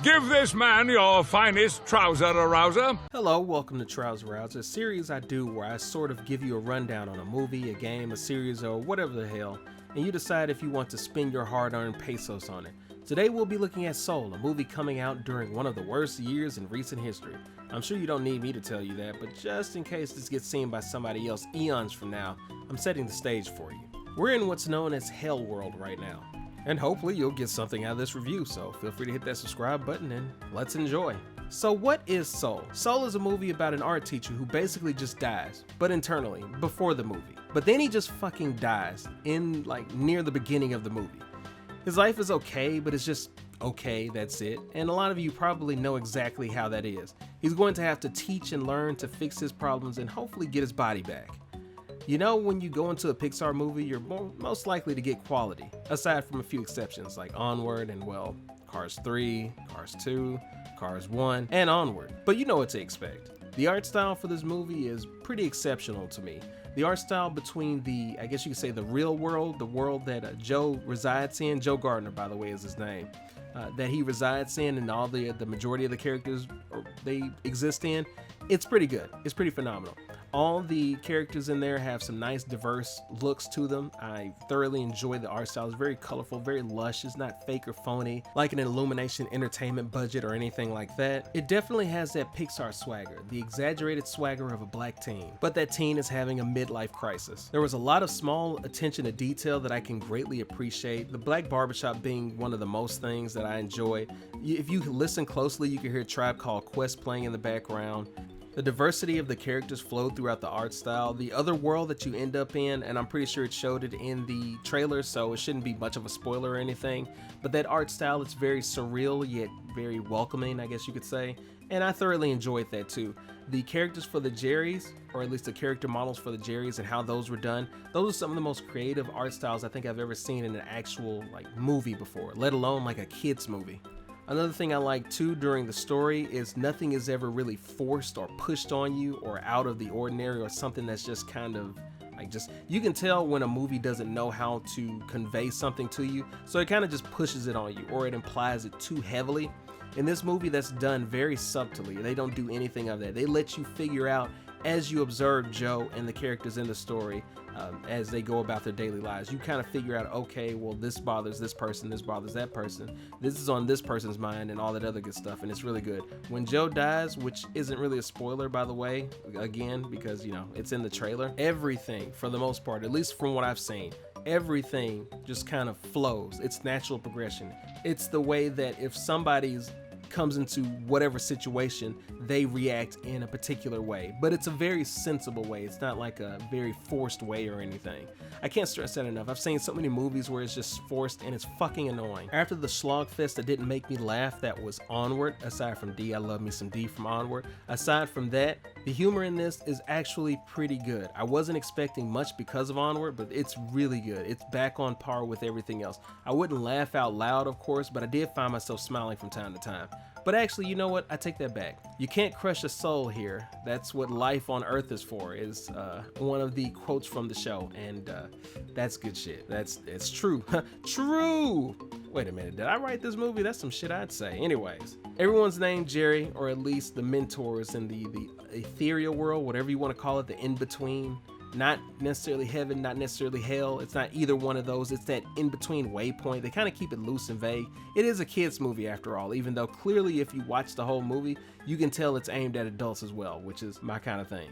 Give this man your finest trouser arouser. Hello, welcome to Trouser Rouser, a series I do where I sort of give you a rundown on a movie, a game, a series, or whatever the hell, and you decide if you want to spend your hard-earned pesos on it. Today we'll be looking at Soul, a movie coming out during one of the worst years in recent history. I'm sure you don't need me to tell you that, but just in case this gets seen by somebody else eons from now, I'm setting the stage for you. We're in what's known as Hell World right now. And hopefully you'll get something out of this review, so feel free to hit that subscribe button and let's enjoy. So what is Soul? Soul is a movie about an art teacher who basically just dies, but internally, before the movie. But then he just fucking dies in near the beginning of the movie. His life is okay, but it's just okay, that's it. And a lot of you probably know exactly how that is. He's going to have to teach and learn to fix his problems and hopefully get his body back. You know, when you go into a Pixar movie, you're most likely to get quality, aside from a few exceptions like Onward and, well, Cars 3, Cars 2, Cars 1, and Onward. But you know what to expect. The art style for this movie is pretty exceptional to me. The art style between the, I guess you could say, the real world, the world that Joe resides in, Joe Gardner, by the way, is his name, that he resides in and all the majority of the characters they exist in, it's pretty good. It's pretty phenomenal. All the characters in there have some nice diverse looks to them. I thoroughly enjoy the art style. It's very colorful, very lush. It's not fake or phony like an Illumination Entertainment budget or anything like that. It definitely has that Pixar swagger, the exaggerated swagger of a black teen. But that teen is having a midlife crisis. There was a lot of small attention to detail that I can greatly appreciate. The black barbershop being one of the most things that I enjoy. If you listen closely, you can hear Tribe Called Quest playing in the background. The diversity of the characters flowed throughout the art style. The other world that you end up in, and I'm pretty sure it showed it in the trailer, so it shouldn't be much of a spoiler or anything, but that art style, it's very surreal yet very welcoming, I guess you could say, and I thoroughly enjoyed that too. The characters for the Jerrys, or at least the character models for the Jerrys and how those were done, those are some of the most creative art styles I think I've ever seen in an actual movie before, let alone a kid's movie. Another thing I like too during the story is nothing is ever really forced or pushed on you or out of the ordinary or something that's just kind of you can tell when a movie doesn't know how to convey something to you, so it kind of just pushes it on you or it implies it too heavily. In this movie, that's done very subtly. They don't do anything of that. They let you figure out as you observe Joe and the characters in the story as they go about their daily lives. You kind of figure out, okay, well, this bothers this person, this bothers that person, this is on this person's mind, and all that other good stuff, and it's really good. When Joe dies, which isn't really a spoiler, by the way, again, because, you know, it's in the trailer, everything, for the most part, at least from what I've seen, everything just kind of flows. It's natural progression. It's the way that if somebody's comes into whatever situation, they react in a particular way, but it's a very sensible way. It's not like a very forced way or anything. I can't stress that enough. I've seen so many movies where it's just forced and it's fucking annoying. After the slog fest that didn't make me laugh, that was Onward. Aside from D, I love me some D from Onward. Aside from that, the humor in this is actually pretty good. I wasn't expecting much because of Onward, but it's really good. It's back on par with everything else. I wouldn't laugh out loud, of course, but I did find myself smiling from time to time. But actually, you know what? I take that back. You can't crush a soul here. That's what life on Earth is for, is one of the quotes from the show. And that's good shit. It's true. True! Wait a minute, did I write this movie? That's some shit I'd say. Anyways, everyone's named Jerry, or at least the mentors in the ethereal world, whatever you want to call it, the in-between. Not necessarily heaven, not necessarily hell. It's not either one of those. It's that in-between waypoint. They kind of keep it loose and vague. It is a kid's movie after all, even though clearly if you watch the whole movie, you can tell it's aimed at adults as well, which is my kind of thing.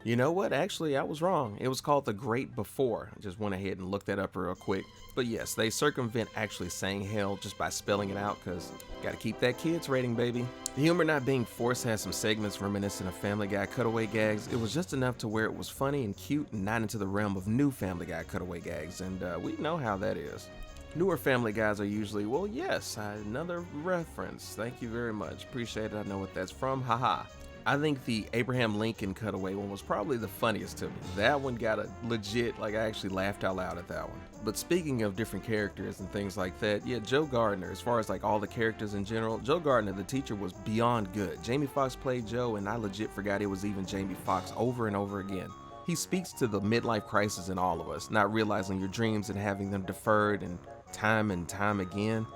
You know what? Actually, I was wrong. It was called The Great Before. I just went ahead and looked that up real quick. But yes, they circumvent actually saying hell just by spelling it out, because gotta keep that kids rating, baby. The humor not being forced has some segments reminiscent of Family Guy cutaway gags. It was just enough to where it was funny and cute and not into the realm of new Family Guy cutaway gags, and we know how that is. Newer Family Guys are usually, well, yes, another reference. Thank you very much. Appreciate it. I know what that's from. Haha. I think the Abraham Lincoln cutaway one was probably the funniest to me. That one got a legit, I actually laughed out loud at that one. But speaking of different characters and things like that, yeah, Joe Gardner, as far as all the characters in general, Joe Gardner, the teacher, was beyond good. Jamie Foxx played Joe, and I legit forgot it was even Jamie Foxx over and over again. He speaks to the midlife crisis in all of us, not realizing your dreams and having them deferred and time again.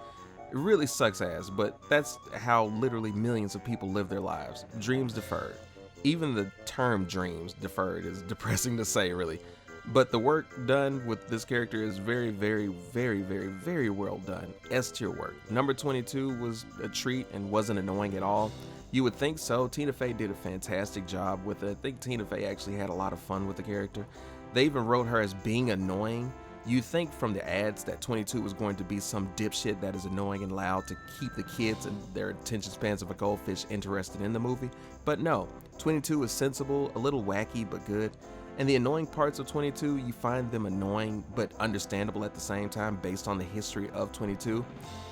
It really sucks ass, but that's how literally millions of people live their lives. Dreams deferred. Even the term dreams deferred is depressing to say, really. But the work done with this character is very, very, very, very, very well done. S tier work. Number 22 was a treat and wasn't annoying at all. You would think so. Tina Fey did a fantastic job with it. I think Tina Fey actually had a lot of fun with the character. They even wrote her as being annoying. You think from the ads that 22 was going to be some dipshit that is annoying and loud to keep the kids and their attention spans of a goldfish interested in the movie. But no, 22 is sensible, a little wacky, but good. And the annoying parts of 22, you find them annoying but understandable at the same time based on the history of 22.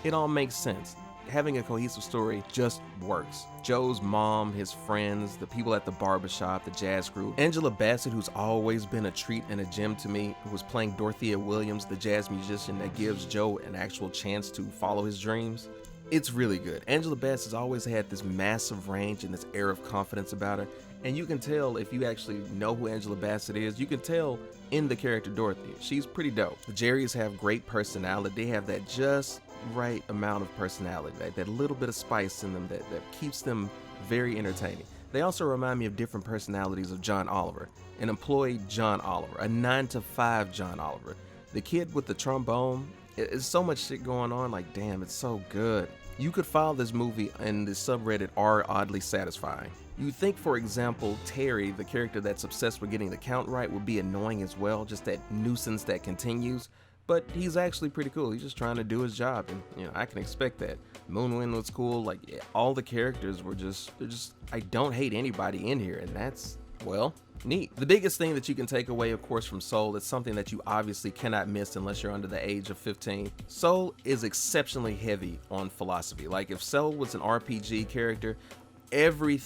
It all makes sense. Having a cohesive story just works. Joe's mom, his friends, the people at the barbershop, the jazz group. Angela Bassett, who's always been a treat and a gem to me, who was playing Dorothea Williams, the jazz musician that gives Joe an actual chance to follow his dreams. It's really good. Angela Bassett's always had this massive range and this air of confidence about her. And you can tell, if you actually know who Angela Bassett is, you can tell in the character Dorothy. She's pretty dope. The Jerrys have great personality. They have that just right amount of personality, that little bit of spice in them that keeps them very entertaining. They also remind me of different personalities of John Oliver, an employee John Oliver, a 9-to-5 John Oliver. The kid with the trombone, it's so much shit going on, like damn, it's so good. You could file this movie in the subreddit r oddly satisfying. You think, for example, Terry, the character that's obsessed with getting the count right, would be annoying as well, just that nuisance that continues. But he's actually pretty cool. He's just trying to do his job, and I can expect that. Moonwind was cool. Like all the characters were I don't hate anybody in here, and that's, well, neat. The biggest thing that you can take away, of course, from Soul is something that you obviously cannot miss unless you're under the age of 15. Soul is exceptionally heavy on philosophy. Like if Soul was an RPG character, every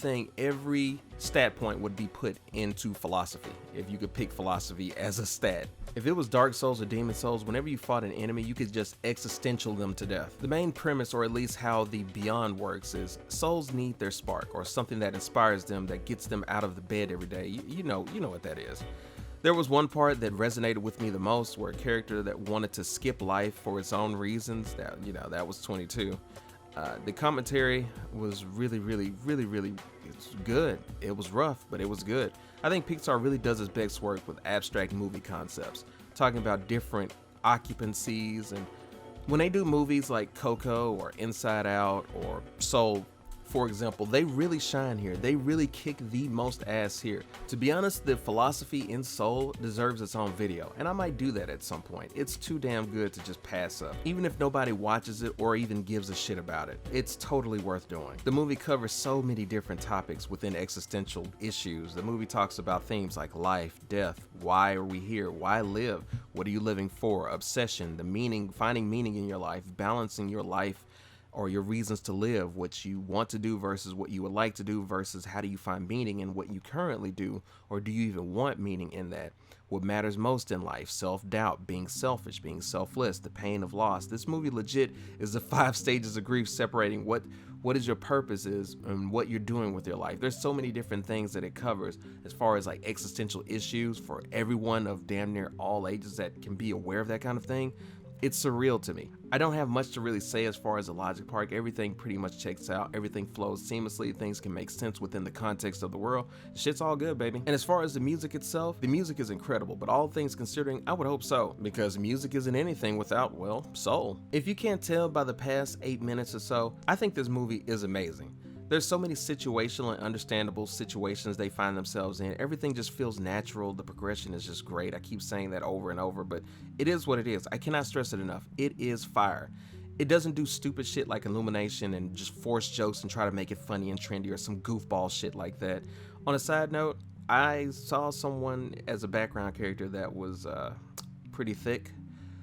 stat point would be put into philosophy, if you could pick philosophy as a stat. If it was Dark Souls or Demon Souls, whenever you fought an enemy, you could just existential them to death. The main premise, or at least how the Beyond works, is souls need their spark, or something that inspires them, that gets them out of the bed every day. You know what that is. There was one part that resonated with me the most, where a character that wanted to skip life for its own reasons, that was 22. The commentary was really it's good. It was rough, but it was good. I think Pixar really does its best work with abstract movie concepts, talking about different occupancies, and when they do movies like Coco or Inside Out or Soul, for example, they really shine here. They really kick the most ass here. To be honest, the philosophy in Soul deserves its own video, and I might do that at some point. It's too damn good to just pass up. Even if nobody watches it or even gives a shit about it, it's totally worth doing. The movie covers so many different topics within existential issues. The movie talks about themes like life, death, why are we here, why live, what are you living for, obsession, the meaning, finding meaning in your life, balancing your life or your reasons to live, what you want to do versus what you would like to do, versus how do you find meaning in what you currently do, or do you even want meaning in that? What matters most in life, self-doubt, being selfish, being selfless, the pain of loss. This movie legit is the 5 stages of grief, separating what is your purpose is and what you're doing with your life. There's so many different things that it covers as far as like existential issues for everyone of damn near all ages that can be aware of that kind of thing. It's surreal to me. I don't have much to really say as far as the logic part. Everything pretty much checks out. Everything flows seamlessly. Things can make sense within the context of the world. Shit's all good, baby. And as far as the music itself, the music is incredible, but all things considering, I would hope so, because music isn't anything without, well, soul. If you can't tell by the past 8 minutes or so, I think this movie is amazing. There's so many situational and understandable situations they find themselves in. Everything just feels natural. The progression is just great. I keep saying that over and over, but it is what it is. I cannot stress it enough. It is fire. It doesn't do stupid shit like Illumination and just force jokes and try to make it funny and trendy or some goofball shit like that. On a side note, I saw someone as a background character that was pretty thick.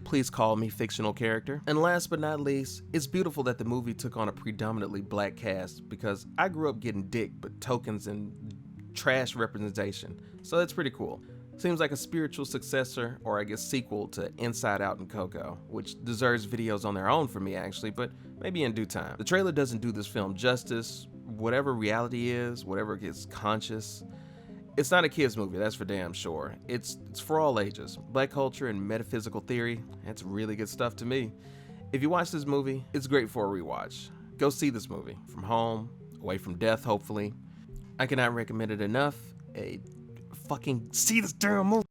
Please call me fictional character. And last but not least, it's beautiful that the movie took on a predominantly black cast, because I grew up getting dick but tokens and trash representation, so that's pretty cool. Seems like a spiritual successor, or I guess sequel, to Inside Out and Coco, which deserves videos on their own for me actually, but maybe in due time. The trailer doesn't do this film justice. Whatever reality is, whatever gets conscious, it's not a kid's movie, that's for damn sure. It's for all ages. Black culture and metaphysical theory, that's really good stuff to me. If you watch this movie, it's great for a rewatch. Go see this movie. From home, away from death, hopefully. I cannot recommend it enough. Fucking see this damn movie.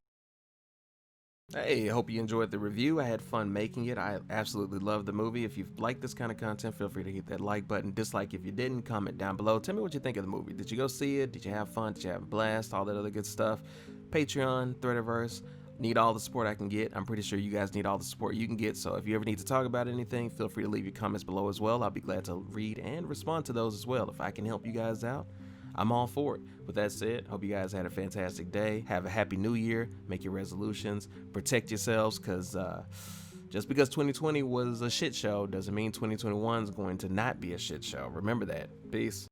Hey, I hope you enjoyed the review. I had fun making it. I absolutely love the movie. If you like this kind of content, feel free to hit that like button. Dislike if you didn't. Comment down below. Tell me what you think of the movie. Did you go see it? Did you have fun? Did you have a blast? All that other good stuff. Patreon, Threadiverse. Need all the support I can get. I'm pretty sure you guys need all the support you can get. So if you ever need to talk about anything, feel free to leave your comments below as well. I'll be glad to read and respond to those as well. If I can help you guys out, I'm all for it. With that said, hope you guys had a fantastic day. Have a happy new year. Make your resolutions. Protect yourselves, because just because 2020 was a shit show doesn't mean 2021 is going to not be a shit show. Remember that. Peace.